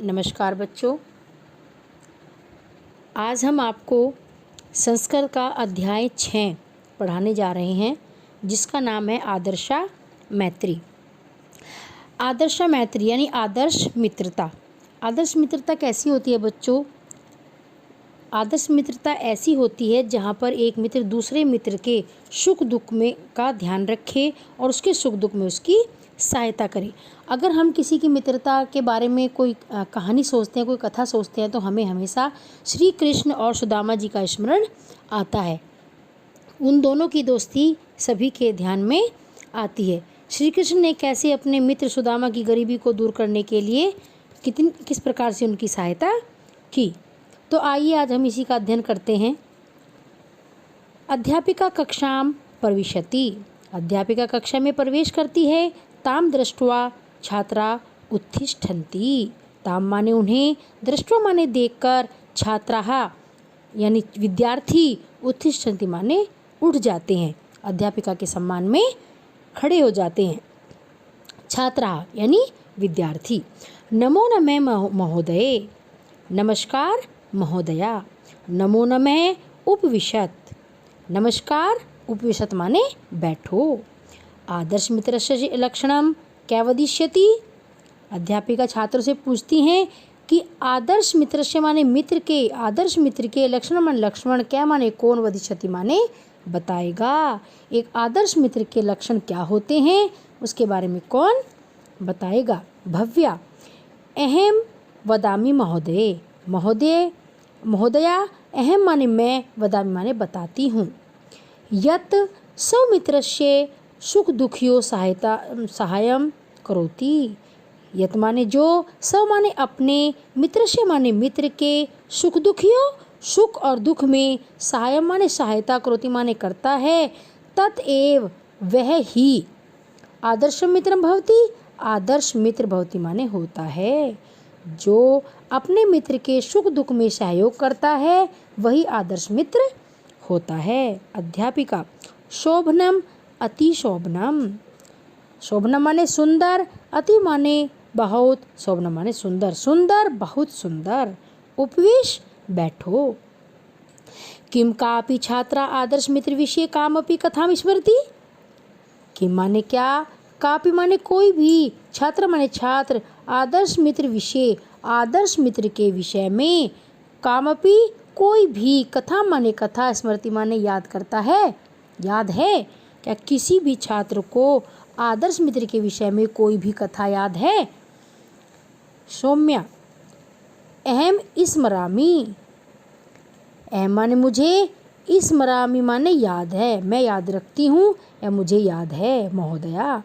नमस्कार बच्चों, आज हम आपको संस्कृत का अध्याय 6 पढ़ाने जा रहे हैं, जिसका नाम है आदर्शा मैत्री। आदर्शा मैत्री यानी आदर्श मित्रता। आदर्श मित्रता कैसी होती है बच्चों? आदर्श मित्रता ऐसी होती है जहाँ पर एक मित्र दूसरे मित्र के सुख दुख में का ध्यान रखे और उसके सुख दुख में उसकी सहायता करे। अगर हम किसी की मित्रता के बारे में कोई कहानी सोचते हैं, कोई कथा सोचते हैं, तो हमें हमेशा श्री कृष्ण और सुदामा जी का स्मरण आता है। उन दोनों की दोस्ती सभी के ध्यान में आती है। श्री कृष्ण ने कैसे अपने मित्र सुदामा की गरीबी को दूर करने के लिए किस प्रकार से उनकी सहायता की। तो आइए आज हम इसी का अध्ययन करते हैं। अध्यापिका कक्षाम प्रविशति। अध्यापिका कक्षा में प्रवेश करती है। ताम दृष्ट्वा छात्रा उत्तिष्ठन्ति। ताम माने उन्हें, दृष्ट्वा माने देखकर, छात्राः यानी विद्यार्थी, उत्तिष्ठन्ति माने उठ जाते हैं, अध्यापिका के सम्मान में खड़े हो जाते हैं। छात्राः यानी विद्यार्थी। नमो नमः महोदये। नमस्कार महोदया। नमो नमः उपविशत। नमस्कार उपविशत माने बैठो। आदर्श मित्रस्य लक्षणम क्या वदिष्यति। अध्यापिका छात्रों से पूछती हैं कि आदर्श मित्रस्य माने मित्र के, आदर्श मित्र के लक्षण माने लक्ष्मण, क्या माने कौन, वदिष्यति माने बताएगा। एक आदर्श मित्र के लक्षण क्या होते हैं उसके बारे में कौन बताएगा। भव्या। अहम वदामि महोदय। महोदय महोदया। अहम माने मैं, वदामि माने बताती हूँ। यत सौमित्रस्य सुख दुखियो सहायम करोति। यत माने जो, सौ माने अपने, मित्रस्य माने मित्र के, सुख दुखियो सुख और दुख में, सहायम माने सहायता, करोति माने करता है, ततएव वह ही आदर्श मित्रम भवति। आदर्श मित्र भवति माने होता है। जो अपने मित्र के सुख दुख में सहयोग करता है वही आदर्श मित्र होता है। अध्यापिका। शोभनम अति शोभनम। शोभनम माने सुंदर, अति माने बहुत, शोभनम माने सुंदर, सुंदर बहुत सुंदर। उपवेश बैठो। किम कापि छात्रा आदर्श मित्र विषय कामपि कथाम स्मरति। किम माने क्या, कापि माने कोई भी, छात्र माने छात्र, आदर्श मित्र विषय आदर्श मित्र के विषय में, कामपि कोई भी, कथा माने कथा, स्मृति माने याद करता है, याद है। क्या किसी भी छात्र को आदर्श मित्र के विषय में कोई भी कथा याद है। सौम्या। अहम स्मरामि। अहम माने मुझे, स्मरामि माने याद है, मैं याद रखती हूँ या मुझे याद है। महोदया।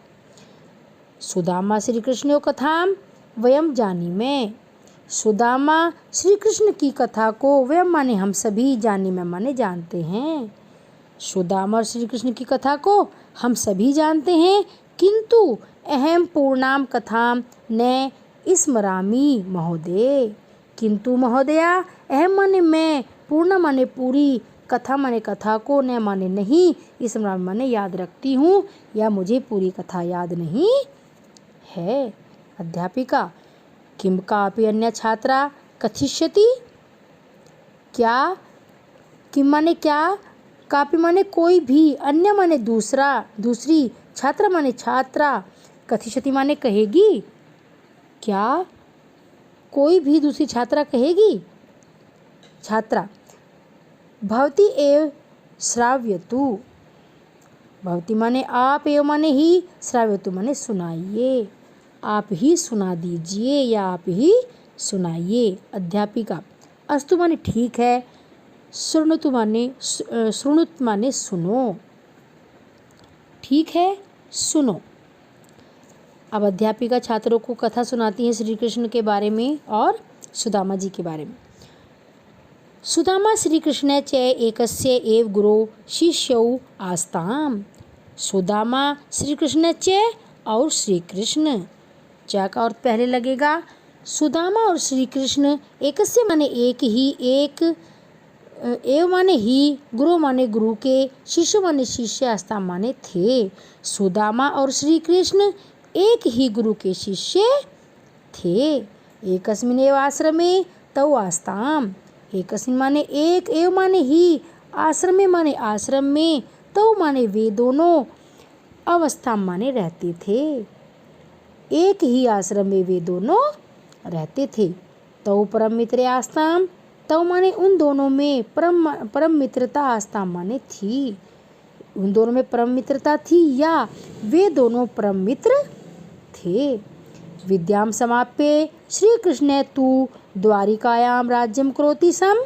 सुदामा श्री कृष्ण कथाम वयम जानीमे। सुदामा श्री कृष्ण की कथा को, वयम माने हम सभी, जानीमे माने जानते हैं। सुदामा और श्री कृष्ण की कथा को हम सभी जानते हैं, किंतु अहम पूर्णाम कथाम न स्मरामि महोदय। किंतु महोदया, अहम माने मैं, पूर्ण माने पूरी, कथा माने कथा को, न माने नहीं, स्मरामि माने याद रखती हूँ या मुझे पूरी कथा याद नहीं है। अध्यापिका। किम कापि अन्य छात्रा कथिष्यति। क्या, किम माने क्या, कापि माने कोई भी, अन्य माने दूसरा, दूसरी, छात्रा माने छात्रा, कथिष्यति माने कहेगी। क्या कोई भी दूसरी छात्रा कहेगी। छात्रा। भवती एव श्राव्यतु। भवती माने आप, एव माने ही, श्राव्यतु माने सुनाइए, आप ही सुना दीजिए या आप ही सुनाइए। अध्यापिका। अस्तु माने ठीक है, शृणुतु माने सुनो, ठीक है सुनो। अब अध्यापिका छात्रों को कथा सुनाती है श्री कृष्ण के बारे में और सुदामा जी के बारे में। सुदामा श्री कृष्ण च एकस्य एव गुरु शिष्यौ आस्ताम। सुदामा श्री कृष्ण च और श्री कृष्ण, च का अर्थ पहले लगेगा। सुदामा और श्री कृष्ण एकस्य माने एक ही, एक, एव माने ही, गुरु माने गुरु के, शिष्य माने शिष्य, आस्ताम माने थे। सुदामा और श्री कृष्ण एक ही गुरु के शिष्य थे। एकस्मिन् एव आश्रमे तौ आस्ताम। एकस्मिन् माने एक, एव माने ही, आश्रमे माने आश्रम में, तौ माने वे दोनों, अवस्था माने रहते थे। एक ही आश्रम में वे दोनों रहते थे। तौ परम मित्रे आस्ताम, तौ माने उन दोनों में, परम मित्रता आस्ताम माने थी, उन दोनों में परम मित्रता थी या वे दोनों परम मित्र थे। विद्याम समाप्य श्री कृष्ण तु द्वारिकायाम राज्यम करोति सम।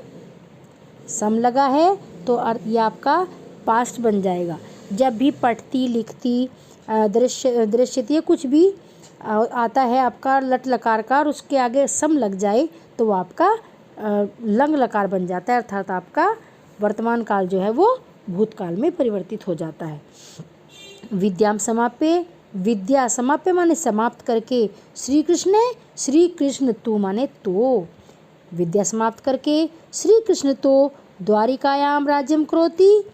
सम लगा है तो ये आपका पास्ट बन जाएगा। जब भी पढ़ती लिखती दृश्यती कुछ भी आता है आपका लट लकार का और उसके आगे सम लग जाए तो वो आपका लंग लकार बन जाता है, अर्थात आपका वर्तमान काल जो है वो भूतकाल में परिवर्तित हो जाता है। विद्याम समाप्य, विद्या समाप्य माने समाप्त करके, श्री कृष्ण तू माने तो, विद्या समाप्त करके श्री कृष्ण तो द्वारिकायाम राज्यम करोति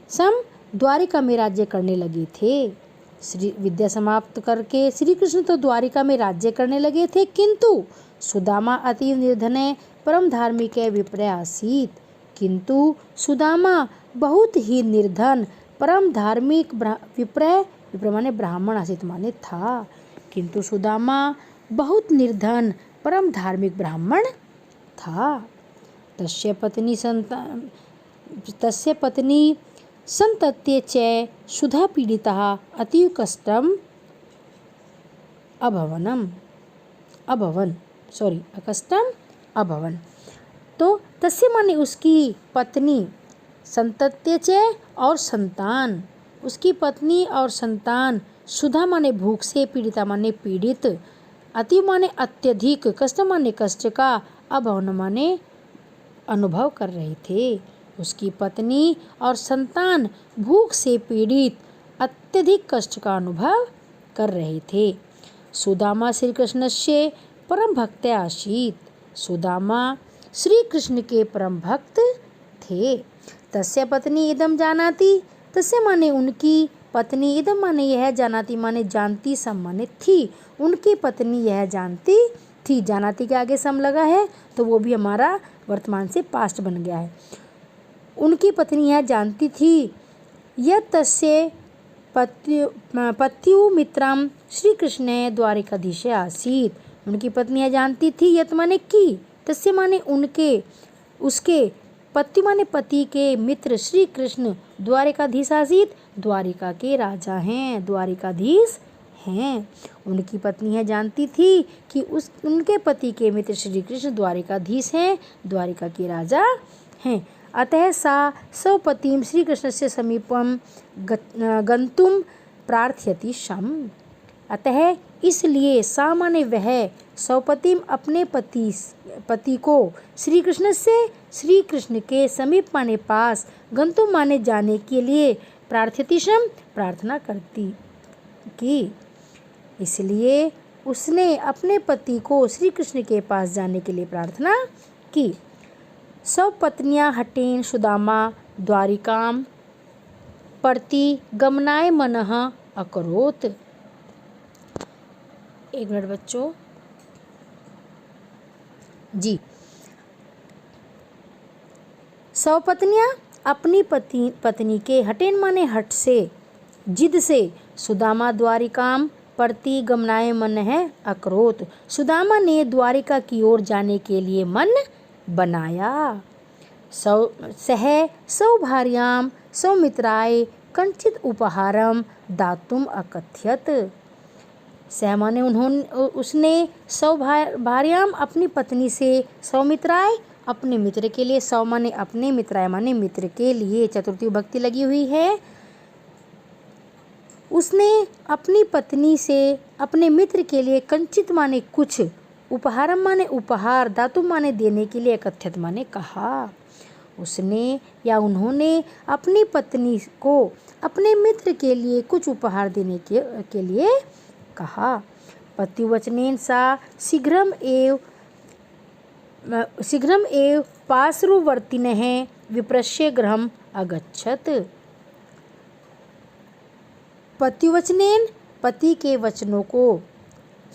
सम, द्वारिका में राज्य करने लगे थे। विद्या समाप्त करके श्री कृष्ण तो द्वारिका में राज्य करने लगे थे, किंतु सुदामा अतीव निर्धन परम धार्मिक विप्रय आसीत। किंतु सुदामा बहुत ही निर्धन परम धार्मिक विप्रय, विप्रय माने ब्राह्मण, आसीत माने था। किंतु सुदामा बहुत निर्धन परम धार्मिक ब्राह्मण था। तस्य पत्नी संतत्य च सुधा पीड़िता अतीव कष्टम अभवन। तो तस्य माने उसकी पत्नी, संतत्य च और संतान, उसकी पत्नी और संतान, सुधा माने भूख से, पीड़िता माने पीड़ित, अतीव माने अत्यधिक, कष्ट माने कष्ट का, अभवन माने अनुभव कर रहे थे। उसकी पत्नी और संतान भूख से पीड़ित अत्यधिक कष्ट का अनुभव कर रहे थे। सुदामा श्री कृष्ण से परम भक्त आसीत, सुदामा श्री कृष्ण के परम भक्त थे। तस्य पत्नी इदम जानाति, तस्य माने उनकी पत्नी, इदम माने यह, जानाति माने जानती, सम माने थी, उनकी पत्नी यह जानती थी। जानाति के आगे सम लगा है तो वो भी हमारा वर्तमान से पास्ट बन गया है। उनकी पत्नी यह जानती थी, यह तस्य पत्यु मित्रम श्री कृष्ण द्वारिकाधीश आसीत। उनकी पत्नी यह जानती थी, यत माने की, तस्य माने उनके, उसके, पत्यु माने पति के, मित्र श्री कृष्ण द्वारिकाधीश आसीत, द्वारिका के राजा हैं, द्वारिकाधीश हैं। उनकी पत्नी यह जानती थी कि उनके पति के मित्र श्री कृष्ण द्वारिकाधीश हैं, द्वारिका के राजा हैं। अतः सा स्वपतिम श्री कृष्ण से समीपम गंतुम प्रार्थयति शम। अतः इसलिए सा माने वह, स्वपतिम अपने पति को, श्री कृष्ण से, श्री कृष्ण के समीप माने पास, गंतुम माने जाने के लिए, प्रार्थयति शम प्रार्थना करती की। इसलिए उसने अपने पति को श्री कृष्ण के पास जाने के लिए प्रार्थना की। सब पत्नियां हटेन सुदामा द्वारिकाम प्रति गमनाय मनः अकरोत। एक मिनट बच्चों जी। सब पत्नियां अपनी पत्नी के, हटेन माने हट से, जिद से, सुदामा द्वारिकाम प्रति गमनाय मन है अकरोत, सुदामा ने द्वारिका की ओर जाने के लिए मन बनाया। सह सौभार्याम सौमित्राय कंचित उपहारम दातुम अकथ्यत। सह माने उसने सौभार्याम अपनी पत्नी से, सौमित्राय अपने मित्र के लिए, सौ माने अपने, मित्राय माने मित्र के लिए, चतुर्थी विभक्ति लगी हुई है। उसने अपनी पत्नी से अपने मित्र के लिए कंचित माने कुछ, उपहारम माने उपहार, दातु माने देने के लिए, कथ्यत माने कहा। उसने या उन्होंने अपनी पत्नी को अपने मित्र के लिए कुछ उपहार देने के लिए कहा। पतिवचनेन सा शीघ्रम एव पार्श्ववर्तिनः विप्रस्य गृहम् अगच्छत। पतिवचनेन पति के वचनों को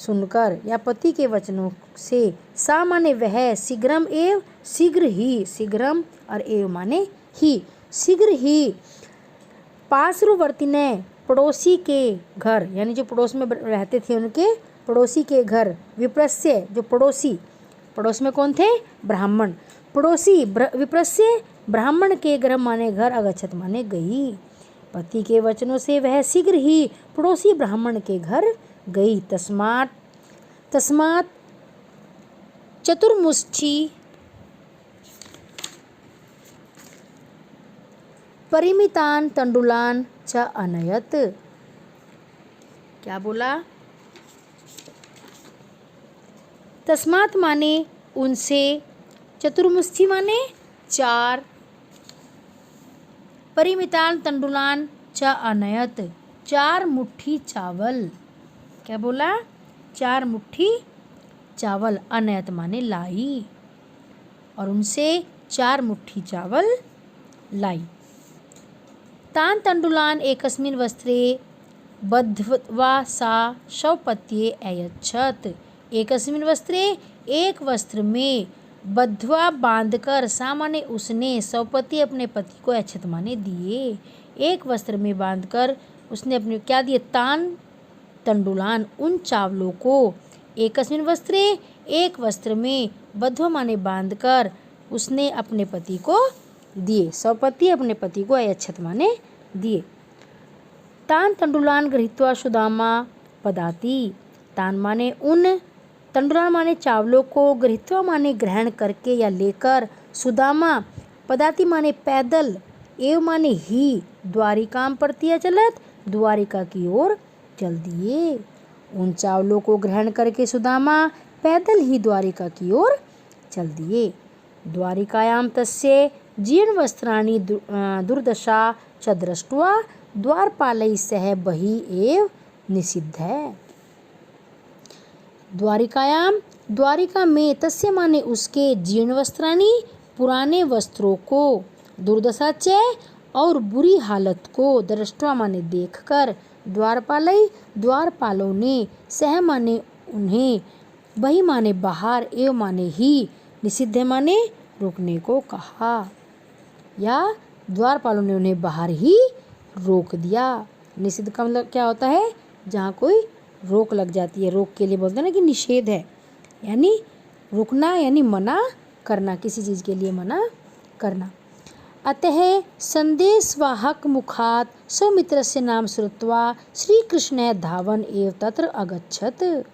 सुनकर या पति के वचनों से, सा माने वह, शीघ्रम एव शीघ्र ही, शीघ्रम और एव माने ही, शीघ्र ही, पार्श्ववर्ती ने पड़ोसी के घर, यानी जो पड़ोस में रहते थे उनके पड़ोसी के घर, विप्रस्य जो पड़ोसी, पड़ोस में कौन थे, ब्राह्मण, पड़ोसी विप्रस्य ब्राह्मण के घर माने घर, अगच्छत माने गई, पति के वचनों से वह शीघ्र ही पड़ोसी ब्राह्मण के घर गई। तस्मात् तस्मात् चतुर्मुष्टि परिमितान तंडुलान च अनयत। क्या बोला, तस्मात् माने उनसे, चतुर्मुष्टि माने चार, परिमितान तंडुलान च अनयत, चार मुट्ठी चावल, क्या बोला, चार मुट्ठी चावल, अनयत माने लाई, और उनसे चार मुट्ठी चावल लाई। तान तंडुलान एकस्मिन् वस्त्रे बद्ध्वा सा शवपत्ये अयच्छत्। एकस्मिन् वस्त्रे, एक वस्त्र में, बद्ध्वा बांधकर, सा माने उसने, शवपति अपने पति को, अयच्छत् माने दिए, एक वस्त्र में बांधकर उसने अपने क्या दिए, तान तंडुलान उन चावलों को, एकस्मिन् वस्त्रे एक वस्त्र में, बद्ध्वा माने बांधकर उसने अपने पति को दिए, शवपति अपने पति को अयच्छत् माने दिए। तान तंडुलान गृहीत्वा सुदामा पदाति, तान माने उन, तंडुलान माने चावलों को, गृहीत्वा माने ग्रहण करके या लेकर, सुदामा पदाति माने पैदल, एव माने ही, द्वारिकाम प्रति अचलत, द्वारिका की ओर चल दिए। उन चावलों को ग्रहण करके सुदामा पैदल ही द्वारिका की ओर चल दिए। द्वारिकायाम तस्य जीर्ण वस्त्राणि दुर्दशा च दृष्ट्वा द्वारपालैः सह बहिः एव निषिद्ध। द्वारिकायाम, द्वारिका में, तस्य माने उसके, जीर्ण वस्त्राणि पुराने वस्त्रों को, दुर्दशा च और बुरी हालत को, दृष्ट्वा माने देखकर, द्वारपालैः द्वारपालों ने, सह माने उन्हें, बहि माने बाहर, एव माने ही, निषिद्ध माने रोकने को कहा, या द्वारपालों ने उन्हें बाहर ही रोक दिया। निषिद्ध का मतलब क्या होता है, जहाँ कोई रोक लग जाती है, रोक के लिए बोलते हैं ना कि निषेध है, यानी रुकना, यानी मना करना, किसी चीज़ के लिए मना करना। अतः संदेशवाहक मुखात सौमित्रस्य नाम श्रुत्वा श्रीकृष्ण धावन एव तत्र अगच्छत्।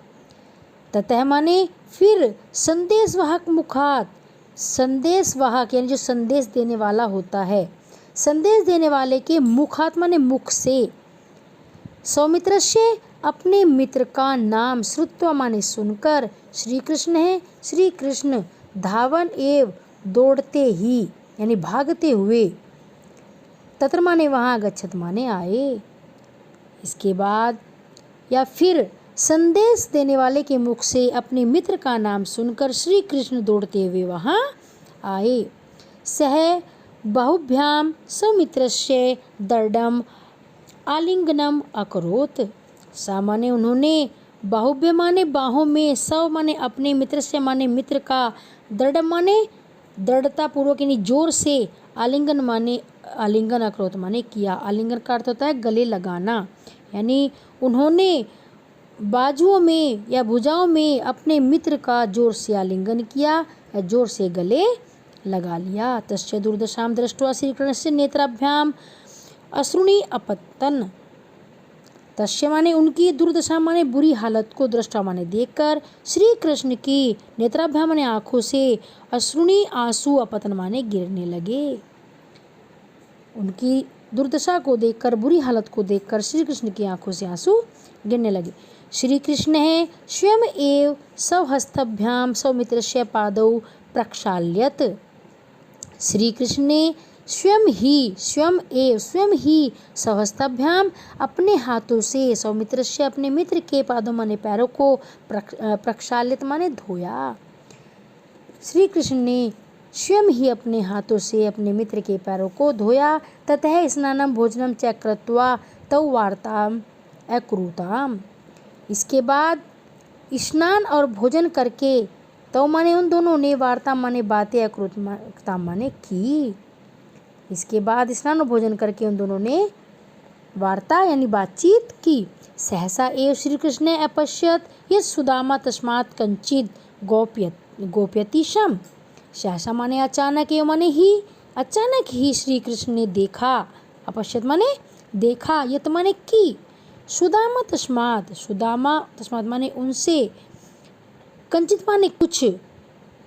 ततः माने फिर, संदेशवाहक मुखात, संदेशवाहक यानी जो संदेश देने वाला होता है, संदेश देने वाले के मुखात माने मुख से, सौमित्रस्य अपने मित्र का नाम, श्रुत्वा माने सुनकर, श्री कृष्ण है, श्री कृष्ण, धावन एव दौड़ते ही, यानी भागते हुए, तत्र माने वहाँ, गच्छत माने आए। इसके बाद या फिर संदेश देने वाले के मुख से अपने मित्र का नाम सुनकर श्री कृष्ण दौड़ते हुए वहाँ आए। सह बहुभ्याम सौमित्रस्य दर्डम आलिंगनम अकरोत। सा माने उन्होंने, बाहुभ्य माने बाहों में, सव माने अपने, मित्र से माने मित्र का, दृढ़ माने दृढ़ता पूर्वक यानी जोर से, आलिंगन माने आलिंगन, अकरोत माने किया। आलिंगन का अर्थ होता है गले लगाना, यानी उन्होंने बाजुओं में या भुजाओं में अपने मित्र का जोर से आलिंगन किया या जोर से गले लगा लिया। तस्य दुर्दशाम दृष्ट्वा श्रीकृष्णस्य नेत्राभ्याम अश्रुणि अपतन। तस्य माने उनकी, दुर्दशा माने बुरी हालत को, दृष्टा माने देखकर, श्री कृष्ण की नेत्राभ्याम माने आँखों से, अश्रुणि आंसू, अपतन माने गिरने लगे। उनकी दुर्दशा को देखकर, बुरी हालत को देखकर श्री कृष्ण की आंखों से आंसू गिरने लगे। श्री कृष्ण है स्वयं एव स्वहस्तभ्याम सौमित्रस्य पादौ प्रक्षाल्यत। श्री कृष्ण ने स्वयं ही स्वहस्तभ्याम अपने हाथों से, सौमित्रस्य अपने मित्र के पादों माने पैरों को, प्रक्षालित माने धोया। श्री कृष्ण ने स्वयं ही अपने हाथों से अपने मित्र के पैरों को धोया। ततः स्नानम भोजनम च कृत्वा तौ वार्ताम अकुरुताम। इसके बाद स्नान और भोजन करके तो माने उन दोनों ने वार्ता माने बातें अकृता माने की। इसके बाद स्नान और भोजन करके उन दोनों ने वार्ता यानी बातचीत की। सहसा एव श्री कृष्ण अपश्यत यत् सुदामा तस्मात् कंचित गोप्यति शम। सहसा माने अचानक, एव माने ही, अचानक ही श्री कृष्ण ने देखा, अपश्यत माने देखा, यत माने की, सुदामा तस्मात् माने उनसे, कंचित माने कुछ,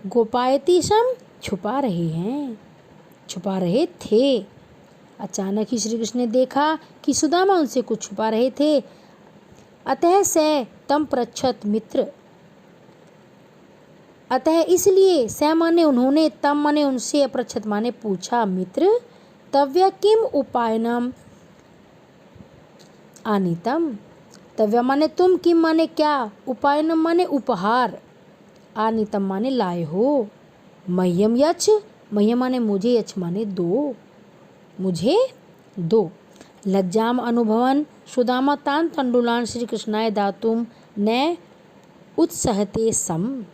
गोपायति शम छुपा रहे थे। अचानक ही श्री कृष्ण ने देखा कि सुदामा उनसे कुछ छुपा रहे थे। अतः स तम पृच्छत मित्र, अतः इसलिए स माने उन्होंने, तम माने उनसे, अपृच्छत माने पूछा, मित्र, तव्य किम उपायनम आनीतम। तव्य माने तुम, किम माने क्या, उपायनम माने उपहार, आनीतम माने लाए हो। मह्यम यच्छ, मह्यम माने मुझे, यच्छ माने दो, मुझे दो। लज्जाम अनुभवन सुदामा तान तंडुलान श्री कृष्णाय दातुम न उत्सहते सम।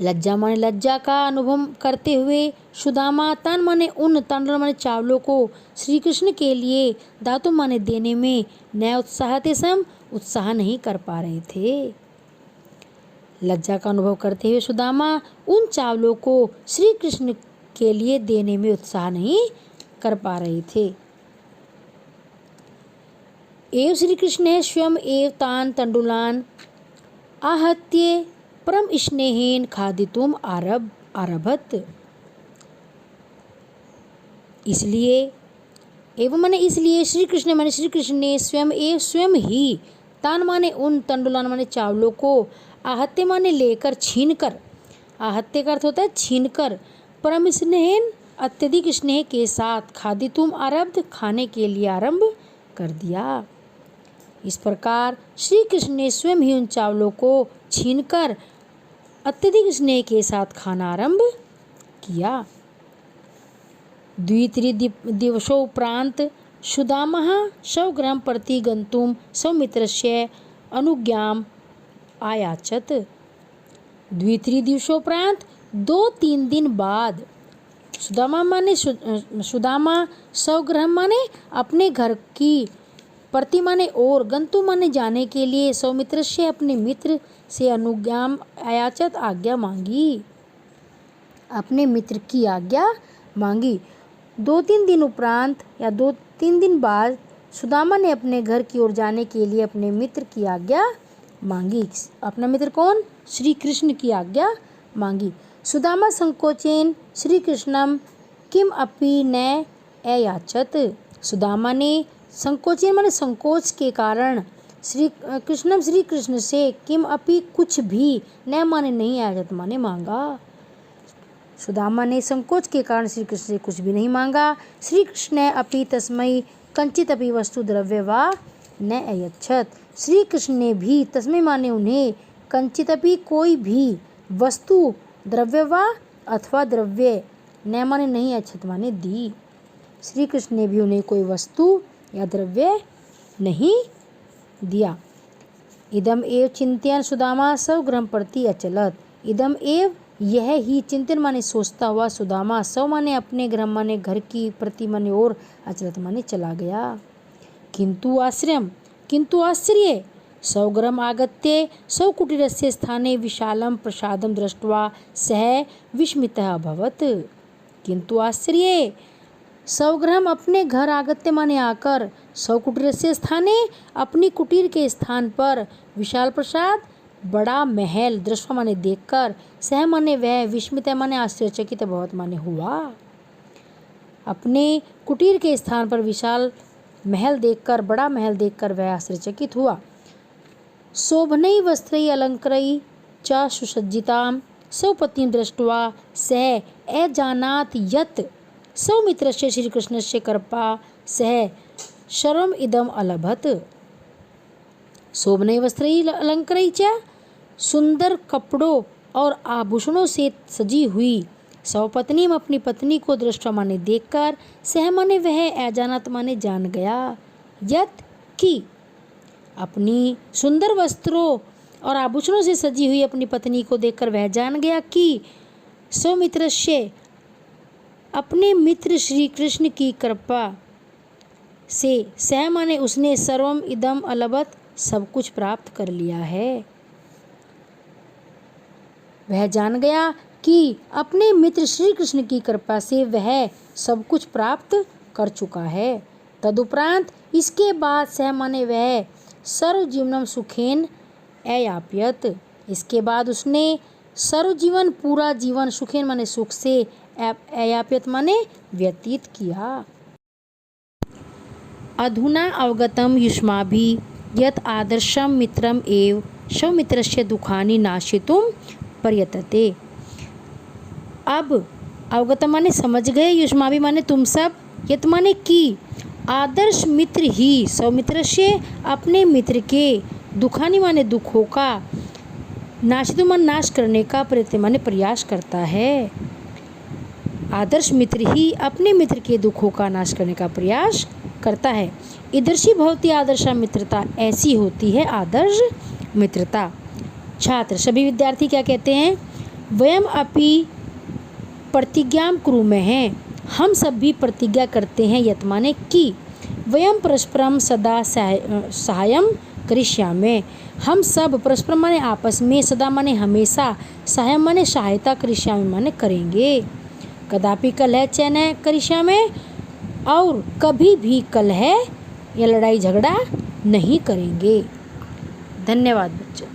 लज्जा माने लज्जा का अनुभव करते हुए सुदामा, तान माने उन, तंडुल माने चावलों को, श्री कृष्ण के लिए, दातुम माने देने में, न उत्साहते सम उत्साह नहीं कर पा रहे थे। लज्जा का अनुभव करते हुए सुदामा उन चावलों को श्री कृष्ण के लिए देने में उत्साह नहीं कर पा रहे थे। एव श्री कृष्ण स्वयं एव तान तंडुलान आहत्य परम स्नेहेन खादितुम आरभत। इसलिए, एवं माने इसलिए, श्री कृष्ण माने श्री कृष्ण ने स्वयं ही, तान माने उन, तंडुलान माने चावलों को, आहत्य माने लेकर, छीनकर, आहत्य का अर्थ होता है छीनकर, परम स्नेहन अत्यधिक स्नेह के साथ, खादितुम आरब्ध खाने के लिए आरंभ कर दिया। इस प्रकार श्री कृष्ण ने स्वयं ही उन चावलों को छीनकर अत्यधिक स्नेह के साथ खाना आरंभ किया। द्वित्रिदिवसोपरांत सुदामः स्वगृहं प्रति गन्तुं स्वमित्रस्य अनुज्ञाम् आयाचत। द्वित्रिदिवसोपरांत 2-3 दिन बाद सुदामा स्वगृह माने अपने घर की, प्रति माने और, गंतु माने जाने के लिए, सौमित्र से अपने मित्र से, अनुज्ञाम आयाचत आज्ञा मांगी, अपने मित्र की आज्ञा मांगी। 2-3 दिन उपरांत या 2-3 दिन बाद सुदामा ने अपने घर की ओर जाने के लिए अपने मित्र की आज्ञा मांगी। अपना मित्र कौन, श्री कृष्ण की आज्ञा मांगी। सुदामा संकोचेन श्री कृष्णम किम अपि न अयाचत। सुदामा ने संकोचन माने संकोच के कारण, श्री कृष्ण से, किम अपि कुछ भी, न माने नहीं, आयाचत माने मांगा। सुदामा ने संकोच के कारण श्री कृष्ण से कुछ भी नहीं मांगा। श्री कृष्ण अपि तस्मै कंचित अपि वस्तु द्रव्य वा न अयच्छत। श्री कृष्ण ने भी, तस्मै माने उन्हें, कंचित अपि कोई भी, वस्तु, द्रव्य वा अथवा द्रव्य, न माने नहीं, अयच्छत माने दी। श्री कृष्ण ने भी उन्हें कोई वस्तु या द्रव्य नहीं दिया। इदम एव चिंतन सुदामा स्वगृहं प्रति अचलत। इदम एव यह ही, चिंतन माने सोचता हुआ, सुदामा स्व माने अपने, गृह माने घर की, प्रति माने और, अचलत माने चला गया। किंतु आश्चर्य स्वगृहम् आगत्य स्वकुटीरस्य स्थाने विशालं प्रसादं दृष्ट्वा सः विस्मितः अभवत्। किंतु आश्चर्य, स्वगृहम् अपने घर, आगत्य माने आकर, स्वकुटीरस्य स्थाने अपनी कुटीर के स्थान पर, विशाल प्रसाद बड़ा महल, दृष्टवा माने देखकर, सह माने वह, विस्मित माने आश्चर्यचकित, बहुत माने हुआ। अपने कुटीर के स्थान पर विशाल महल देखकर, बड़ा महल देखकर वह आश्चर्यचकित हुआ। शोभनै वस्त्रै अलंकरै च सुसज्जितां स्वपत्नीं दृष्ट्वा सः अजानात् यत् सौमित्रस्य श्रीकृष्णस्य कृपा सः शर्म इदम अलभत। शोभनै वस्त्रै अलंकरै च, सुंदर कपड़ों और आभूषणों से सजी हुई, स्वपत्नी में अपनी पत्नी को दृष्टवा माने देखकर, सह माने वह, अजानत माने जान गया, यत की, अपनी सुंदर वस्त्रों और आभूषणों से सजी हुई अपनी पत्नी को देखकर वह जान गया कि सौमित्रस्य अपने मित्र श्री कृष्ण की कृपा से सह माने उसने सर्वम इदम अलभत सब कुछ प्राप्त कर लिया है। वह जान गया कि अपने मित्र श्री कृष्ण की कृपा से वह सब कुछ प्राप्त कर चुका है। तदुपरांत इसके बाद सह माने वह सर्व जीवनम सुखेन अयाप्यत, इसके बाद उसने सर्व जीवन पूरा जीवन सुखेन माने सुख से अयाप्यत माने व्यतीत किया। अधुना अवगतम युष्माभिः यत् आदर्शम मित्रम एव सौमित्रस्य दुखानि नाशितुम प्रयतते। अब अवगतम माने समझ गए, युष्माभि माने तुम सब, यत् माने कि आदर्श मित्र ही सौमित्रस्य अपने मित्र के दुखानि माने दुखों का नाशितुम माने नाश करने का प्रयत्न माने प्रयास करता है। आदर्श मित्र ही अपने मित्र के दुखों का नाश करने का प्रयास करता है। ईदृशी भवती आदर्शा मित्रता, ऐसी होती है आदर्श मित्रता। छात्र सभी विद्यार्थी क्या कहते हैं, वयम अपि प्रतिज्ञां कुरुमः हैं, हम सब भी प्रतिज्ञा करते हैं, यत् माने कि वयम परस्परम सदा सहायम करिष्यामः, हम सब परस्पर माने आपस में, सदा माने हमेशा, सहायम माने सहायता, करिष्यामः माने करेंगे। कदापि कलह च न करिष्यामः, और कभी भी कलह या लड़ाई झगड़ा नहीं करेंगे। धन्यवाद बच्चों।